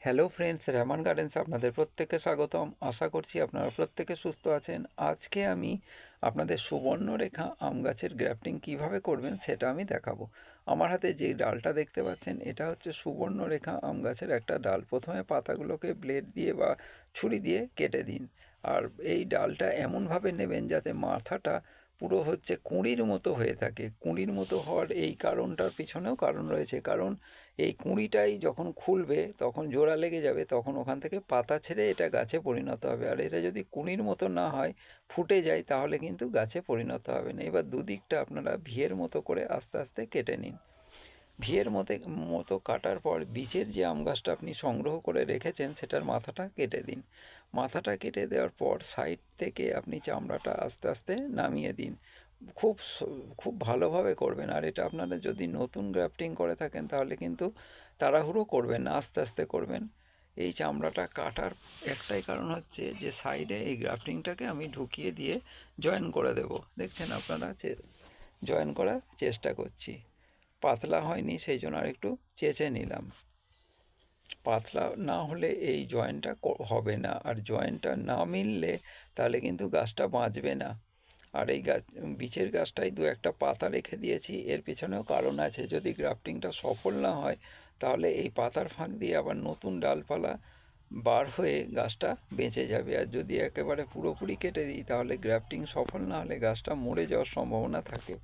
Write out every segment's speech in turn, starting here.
Hello friends, Rehman gardens আপনাদের প্রত্যেককে স্বাগতম। আশা করছি আপনারা প্রত্যেকে সুস্থ আছেন। আজকে আমি আপনাদের সুবর্ণরেখা আম গাছের গ্রাফটিং কিভাবে করবেন সেটা আমি দেখাবো। আমার হাতে যে ডালটা দেখতে পাচ্ছেন এটা হচ্ছে সুবর্ণরেখা আম গাছের একটা ডাল। প্রথমে পাতাগুলোকে ব্লেড দিয়ে বা ছুরি দিয়ে কেটে দিন। আর এই ডালটা এমনভাবে নেবেন যাতে মাথাটা পুরো হচ্ছে কুঁড়ির মতো হয়ে থাকে। কুঁড়ির মতো হওয়ার এই কারণটার পিছনেও কারণ রয়েছে, কারণ এই কুঁড়িটাই যখন খুলবে তখন জোড়া লেগে যাবে, তখন ওখান থেকে পাতা ছেড়ে এটা গাছে পরিণত হবে। আর এটা যদি কুঁড়ির মতো না হয়, ফুটে যায়, তাহলে কিন্তু গাছে পরিণত হবে না। এবার দুদিকটা আপনারা ভিয়ের মতো করে আস্তে আস্তে কেটে নিন। ভিয়ের মতো কাটার পর বীজের যে আম গাছটা আপনি সংগ্রহ করে রেখেছেন সেটার মাথাটা কেটে দিন। মাথাটা কেটে দেওয়ার পর সাইড থেকে আপনি চামড়াটা আস্তে আস্তে নামিয়ে দিন। খুব ভালোভাবে করবেন। আর এটা আপনারা যদি নতুন গ্রাফটিং করে থাকেন তাহলে কিন্তু তাড়াহুড়ো করবেন না, আস্তে আস্তে করবেন। এই চামড়াটা কাটার একটাই কারণ হচ্ছে যে সাইডে এই গ্রাফটিংটাকে আমি ঢুকিয়ে দিয়ে জয়েন করে দেব। দেখছেন আপনারা জয়েন করার চেষ্টা করছি, পাতলা হয়নি সেই জন্য আর একটু চেঁচে নিলাম। পাতলা না হলে এই জয়েন্টটা হবে না, আর জয়েন্টটা না মিললে তাহলে কিন্তু গাছটা বাঁচবে না। আর এই বীচের গাছটাই দু একটা পাতা রেখে দিয়েছি, এর পিছনেও কারণ আছে। যদি গ্রাফটিংটা সফল না হয় তাহলে এই পাতার ফাঁক দিয়ে আবার নতুন ডালপালা বার হয়ে গাছটা বেঁচে যাবে। আর যদি একেবারে পুরোপুরি কেটে দিই তাহলে গ্রাফটিং সফল না হলে গাছটা মরে যাওয়ার সম্ভাবনা থাকে।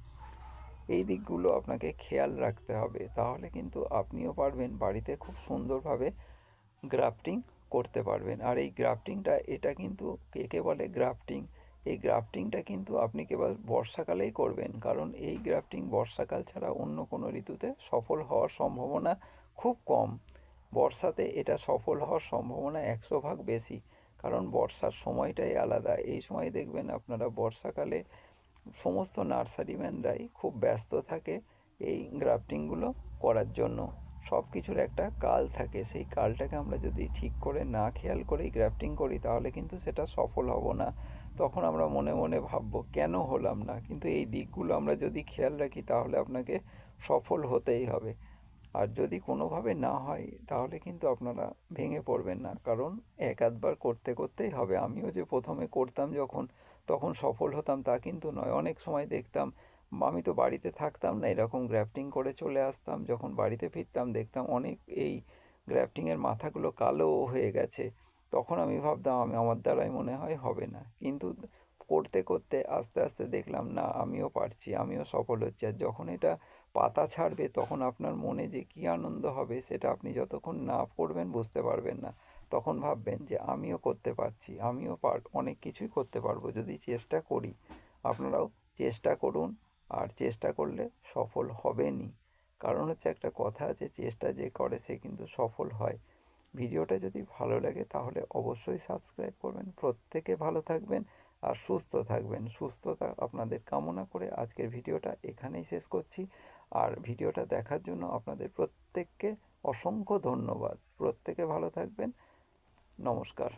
এই দিকগুলো আপনাকে খেয়াল রাখতে হবে, তাহলে কিন্তু আপনিও পারবেন বাড়িতে খুব সুন্দরভাবে গ্রাফটিং করতে পারবেন। আর এই গ্রাফটিংটা এটা কিন্তু একে বলে গ্রাফটিং। এই গ্রাফটিংটা কিন্তু আপনি কেবল বর্ষাকালেই করবেন, কারণ এই গ্রাফটিং বর্ষাকাল ছাড়া অন্য কোনো ঋতুতে সফল হওয়ার সম্ভাবনা খুব কম। বর্ষাতে এটা সফল হওয়ার সম্ভাবনা 100 ভাগ বেশি, কারণ বর্ষার সময়টাই আলাদা। এই সময় দেখবেন আপনারা বর্ষাকালে সমস্ত নার্সারিম্যানরাই খুব ব্যস্ত থাকে এই গ্রাফটিংগুলো করার জন্য। সব কিছুর একটা কাল থাকে, সেই কালটাকে আমরা যদি ঠিক করে না খেয়াল করেই গ্রাফটিং করি তাহলে কিন্তু সেটা সফল হব না। তখন আমরা মনে মনে ভাববো কেন হলাম না, কিন্তু এই দিকগুলো আমরা যদি খেয়াল রাখি তাহলে আপনাকে সফল হতেই হবে। আর যদি কোনোভাবে না হয় তাহলে কিন্তু আপনারা ভেঙে পড়বেন না, কারণ এক আধবার করতে করতেই হবে। আমিও যে প্রথমে করতাম যখন, তখন সফল হতাম তা কিন্তু নয়। অনেক সময় দেখতাম, আমি তো বাড়িতে থাকতাম না, এরকম গ্রাফটিং করে চলে আসতাম, যখন বাড়িতে ফিরতাম দেখতাম অনেক এই গ্রাফটিংয়ের মাথাগুলো কালো হয়ে গেছে। তখন আমি ভাবতাম আমার দ্বারাই মনে হয় হবে না, কিন্তু করতে করতে আস্তে আস্তে দেখলাম না, আমিও পারছি, আমিও সফল হচ্ছি। আর যখন এটা পাতা ছাড়বে তখন আপনার মনে যে কী আনন্দ হবে সেটা আপনি যতক্ষণ না করবেন বুঝতে পারবেন না। তখন ভাববেন যে আমিও করতে পারছি, আমিও অনেক কিছুই করতে পারবো যদি চেষ্টা করি। আপনারাও চেষ্টা করুন, আর চেষ্টা করলে সফল হবেনই। কারণ হচ্ছে একটা কথা আছে, চেষ্টা যে করে সে কিন্তু সফল হয়। ভিডিওটা যদি ভালো লাগে তাহলে অবশ্যই সাবস্ক্রাইব করবেন। প্রত্যেকে ভালো থাকবেন আর সুস্থ থাকবেন। সুস্থতা আপনাদের কামনা করে আজকের ভিডিওটা এখানেই শেষ করছি। আর ভিডিওটা দেখার জন্য আপনাদের প্রত্যেককে অসংখ্য ধন্যবাদ। প্রত্যেকে ভালো থাকবেন। নমস্কার।